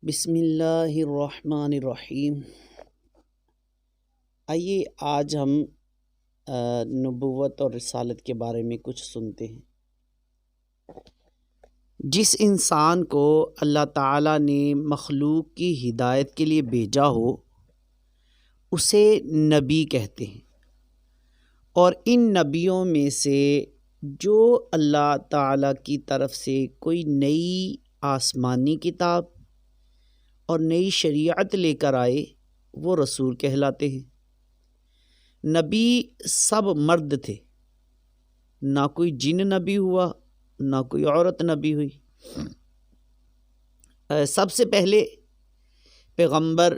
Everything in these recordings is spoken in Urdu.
بسم اللہ الرحمن الرحیم۔ آئیے آج ہم نبوت اور رسالت کے بارے میں کچھ سنتے ہیں۔ جس انسان کو اللہ تعالیٰ نے مخلوق کی ہدایت کے لیے بھیجا ہو اسے نبی کہتے ہیں، اور ان نبیوں میں سے جو اللہ تعالیٰ کی طرف سے کوئی نئی آسمانی کتاب اور نئی شریعت لے کر آئے وہ رسول کہلاتے ہیں۔ نبی سب مرد تھے، نہ کوئی جن نبی ہوا نہ کوئی عورت نبی ہوئی۔ سب سے پہلے پیغمبر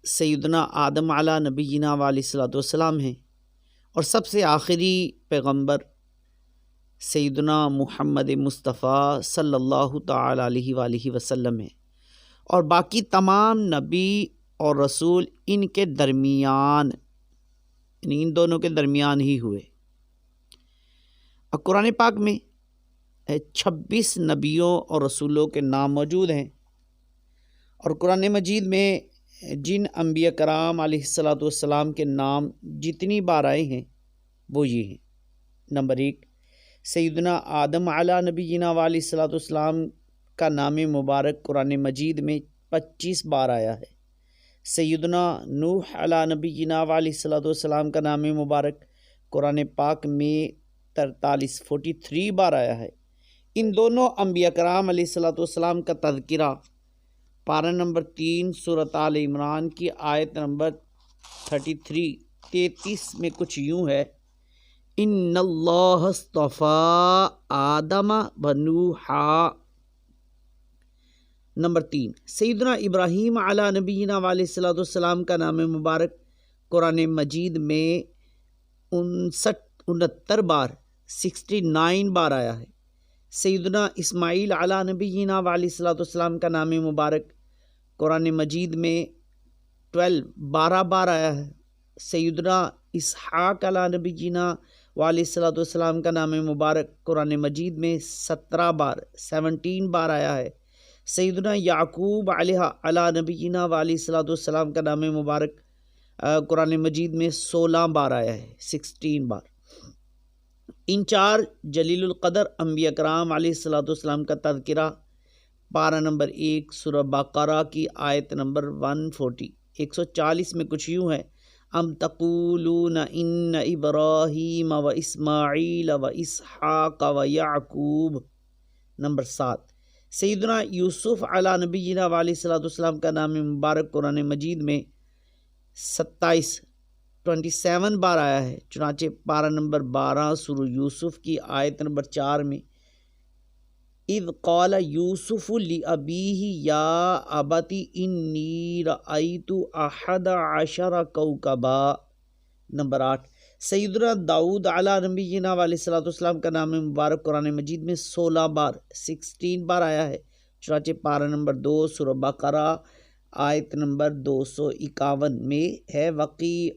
سیدنا آدم علیہ نبینا علیہ الصلوۃ والسلام ہیں، اور سب سے آخری پیغمبر سیدنا محمد مصطفیٰ صلی اللہ تعالی علیہ وآلہ وسلم ہیں، اور باقی تمام نبی اور رسول ان کے درمیان، یعنی ان دونوں کے درمیان ہی ہوئے۔ قرآن پاک میں 26 نبیوں اور رسولوں کے نام موجود ہیں، اور قرآن مجید میں جن انبیاء کرام علیہ الصلوۃ والسلام کے نام جتنی بار آئے ہیں وہ یہ ہیں۔ نمبر 1، سیدنا آدم علیہ نبینا علیہ الصلوۃ والسلام کا نام مبارک قرآن مجید میں 25 بار آیا ہے۔ سیدنا نوح علیہ نبینا علیہ الصلوۃ والسلام کا نام مبارک قرآن پاک میں 43 بار آیا ہے۔ ان دونوں انبیاء کرام علیہ الصلوۃ والسلام کا تذکرہ پارہ نمبر 3 سورۃ آل عمران کی آیت نمبر 33 میں کچھ یوں ہے: ان اللہ اصطفیٰ آدم و نوحا۔ نمبر 3، سیدنا ابراہیم علیہ نبینا علیہ الصلوۃ والسلام کا نام مبارک قرآن مجید میں 69 بار 69 بار آیا ہے۔ سیدنا اسماعیل علیہ نبینا علیہ الصلوۃ والسلام کا نام مبارک قرآن مجید میں 12 بار آیا ہے۔ سیدنا اسحاق علیہ نبینا علیہ الصلوۃ والسلام کا نام مبارک قرآن مجید میں 17 بار آیا ہے۔ سیدنا یعقوب علیہ نبینا علیہ الصلوۃ والسلام کا نام مبارک قرآن مجید میں 16 بار آیا ہے، 16 بار۔ ان 4 جلیل القدر انبیاء کرام علیہ الصلوۃ والسلام کا تذکرہ پارہ نمبر 1 سورہ بقرہ کی آیت نمبر 140 میں کچھ یوں ہے: ام تقولون ان ابراہیم و اسماعیل و اسحاق و یعقوب۔ نمبر 7، سیدنا یوسف علیہ نبینا علیہ الصلوۃ والسلام کا نام مبارک قرآن مجید میں 27 بار آیا ہے۔ چنانچہ پارہ نمبر 12 سورہ یوسف کی آیت نمبر 4 میں اذ قال یوسف لأبیہ یا ابت انی رأیت 11 کوکبا۔ نمبر 8، سیدنا داؤد علیہ نبینا علیہ الصلوۃ والسلام کا نام مبارک قرآن مجید میں 16 بار آیا ہے۔ چنانچہ پارہ نمبر 2 سورہ بقرہ آیت نمبر 251 میں ہے: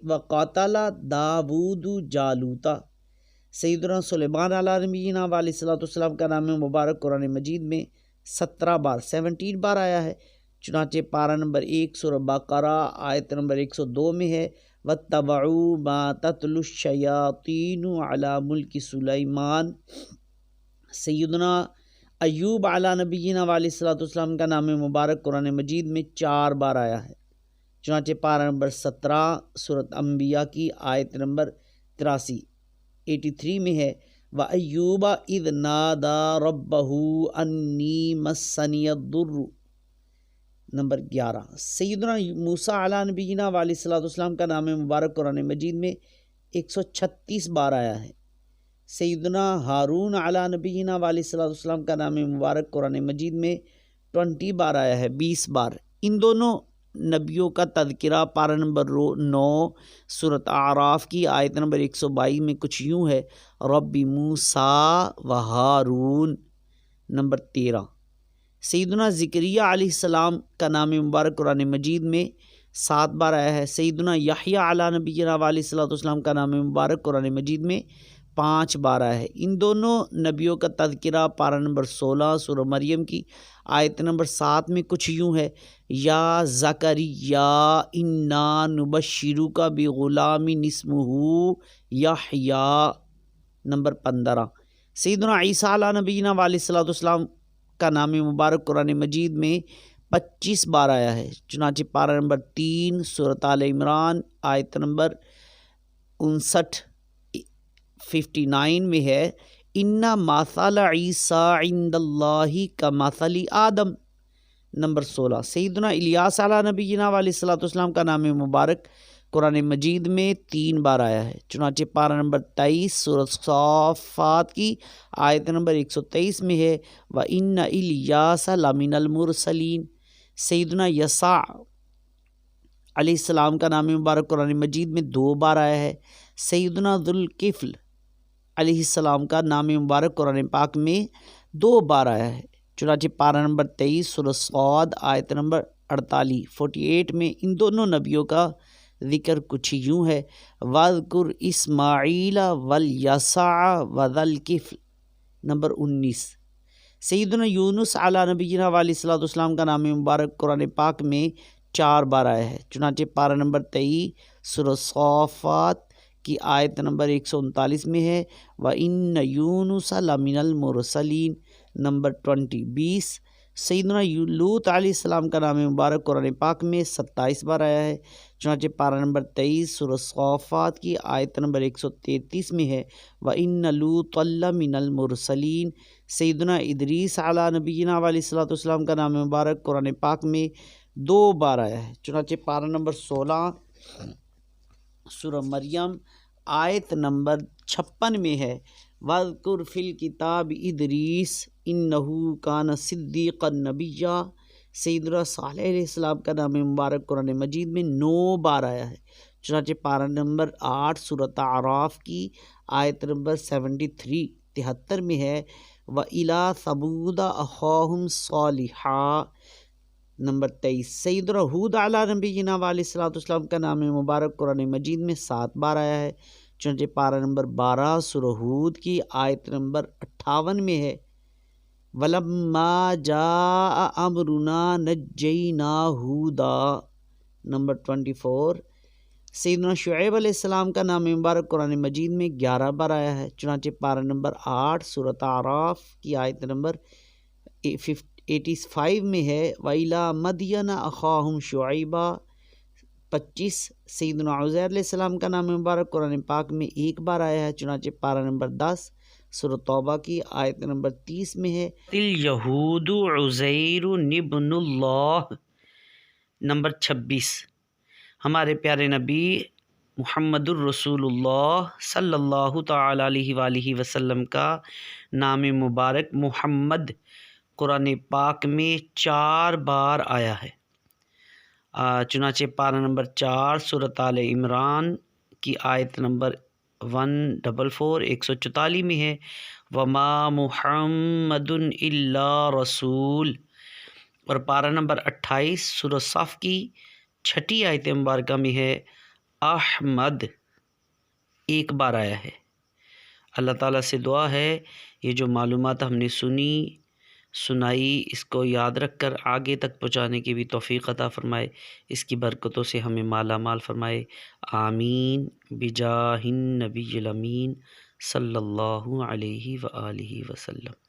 وقاتل داؤد جالوتا۔ سیدنا سلیمان علیہ نبینا علیہ الصلوۃ والسلام کا نام مبارک قرآن مجید میں 17 بار آیا ہے۔ چنانچہ پارہ نمبر 1 سورہ بقرہ آیت نمبر 102 میں ہے: وَاتَّبَعُوا مَا تَتْلُو الشَّيَاطِينُ عَلَى مُلْكِ سُلَيْمَانَ۔ سیدنا ایوب علیہ نبینا علیہ الصلوۃ والسلام کا نام مبارک قرآن مجید میں 4 بار آیا ہے۔ چنانچہ پارہ نمبر 17 سورۃ انبیاء کی آیت نمبر 83 میں ہے: وَأَيُّوبَ إِذْ نَادَى رَبَّهُ أَنِّي مَسَّنِيَ الضُّرُّ۔ نمبر 11، سیدنا موسیٰ علیہ نبینا علیہ الصلوۃ والسلام کا نام مبارک قرآن مجید میں 136 بار آیا ہے۔ سیدنا ہارون علیہ نبینا علیہ الصلوۃ والسلام کا نام مبارک قرآن مجید میں 20 بار آیا ہے، 20 بار۔ ان دونوں نبیوں کا تذکرہ پارہ نمبر 9 سورۃ اعراف کی آیت نمبر 122 میں کچھ یوں ہے: رب موسیٰ و ہارون۔ نمبر 13، سیدنا زکریا علیہ السلام کا نام مبارک قرآن مجید میں 7 بار آیا ہے۔ سیدنا یحییٰ علیہ نبینا علیہ الصلوۃ والسلام کا نام مبارک قرآن مجید میں 5 بار آیا ہے۔ ان دونوں نبیوں کا تذکرہ پارہ نمبر 16 سورہ مریم کی آیت نمبر 7 میں کچھ یوں ہے، یا زکریا انا نبشرک بغلام اسمہ یحییٰ، نمبر 15۔ سیدنا عیسیٰ علیہ نبینا علیہ الصلوۃ والسلام کا نام مبارک قرآن مجید میں 25 بار آیا ہے، چنانچہ پارہ نمبر 3 سورۃ آل عمران آیت نمبر 59 میں ہے، ان مثل عیسیٰ عند اللہ کمثل آدم، نمبر 16۔ سیدنا الیاس علیہ نبینا علیہ الصلوۃ والسلام کا نام مبارک قرآن مجید میں 3 بار آیا ہے، چنانچہ پارہ نمبر 23 سورۃ صافات کی آیت نمبر 123 میں ہے، وَإِنَّ إِلْيَاسَ لَمِنَ الْمُرْسَلِينَ۔ سیدنا یسع علیہ السلام کا نام مبارک قرآن مجید میں 2 بار آیا ہے۔ سیدنا ذوالکفل علیہ السلام کا نام مبارک قرآن پاک میں 2 بار آیا ہے، چنانچہ پارہ نمبر 23 سورہ صاد آیت نمبر 48 میں ان دونوں نبیوں کا ذکر کچھ یوں ہے، وَاذْكُرْ إِسْمَاعِيلَ وَالْيَسَعَ وَذَا الْكِفْلِ، نمبر 19۔ سیدنا یونس علیہ نبینا علیہ الصلوۃ والسلام کا نام مبارک قرآن پاک میں 4 بار آیا ہے، چنانچہ پارہ نمبر 23 سورہ صافات کی آیت نمبر 139 میں ہے، وَإِنَّ يُونُسَ لَمِنَ الْمُرْسَلِينَ، نمبر 20۔ سیدنا لوط علیہ السلام کا نام مبارک قرآن پاک میں 27 بار آیا ہے، چنانچہ پارہ نمبر 23 سورہ صافات کی آیت نمبر 133 میں ہے، وَإِنَّ لُوطًا لَمِنَ الْمُرْسَلِينَ۔ سیدنا ادریس علیہ نبینا علیہ الصلوۃ والسلام کا نام مبارک قرآن پاک میں 2 بار آیا ہے، چنانچہ پارہ نمبر 16 سورہ مریم آیت نمبر 56 میں ہے، وَاذْكُرْ فِي الْكِتَابِ إِدْرِيسَ إِنَّهُ كَانَ صِدِّيقًا نَبِيًّا۔ سیدنا صالح علیہ السلام کا نام مبارک قرآن مجید میں 9 بار آیا ہے، چنانچہ پارہ نمبر 8 سورۃ اعراف کی آیت نمبر 73 میں ہے، وَإِلَىٰ ثَمُودَ أَخَاهُمْ صَالِحًا، نمبر 23۔ سیدنا ہود علیہ نبینا علیہ الصلوۃ والسلام کا نام مبارک قرآن مجید میں 7 بار آیا ہے، چنانچہ پارہ نمبر 12 سورہ ہود کی آیت نمبر 58 میں ہے، وَلَمَّا جَاءَ أَمْرُنَا نَجَّيْنَا هُودًا، نمبر 24۔ سیدنا شعیب علیہ السلام کا نام مبارک قرآن مجید میں 11 بار آیا ہے، چنانچہ پارہ نمبر 8 سورۃ اعراف کی آیت نمبر 85 میں ہے، وَإِلَىٰ مَدْيَنَ أَخَاهُمْ شُعَيْبًا، 25۔ سیدنا عزیر علیہ السلام کا نام مبارک قرآن پاک میں 1 بار آیا ہے، چنانچہ پارہ نمبر 10 سورہ توبہ کی آیت نمبر 30 میں ہے، الْيَهُودُ عُزَيْرٌ ابْنُ اللَّهِ، نمبر 26۔ ہمارے پیارے نبی محمد الرسول اللہ صلی اللہ تعالی علیہ وآلہ وسلم کا نام مبارک محمد قرآن پاک میں 4 بار آیا ہے، چنانچہ پارہ نمبر 4 سورۃ آل عمران کی آیت نمبر 144 میں ہے، وما محمد الا رسول، اور پارہ نمبر 28 سورہ صف کی 6 آیت مبارکہ میں ہے، احمد 1 بار آیا ہے۔ اللہ تعالیٰ سے دعا ہے یہ جو معلومات ہم نے سنائی اس کو یاد رکھ کر آگے تک پہنچانے کی بھی توفیق عطا فرمائے، اس کی برکتوں سے ہمیں مالا مال فرمائے، آمین بجاہ النبی الامین صلی اللہ علیہ وآلہ وسلم۔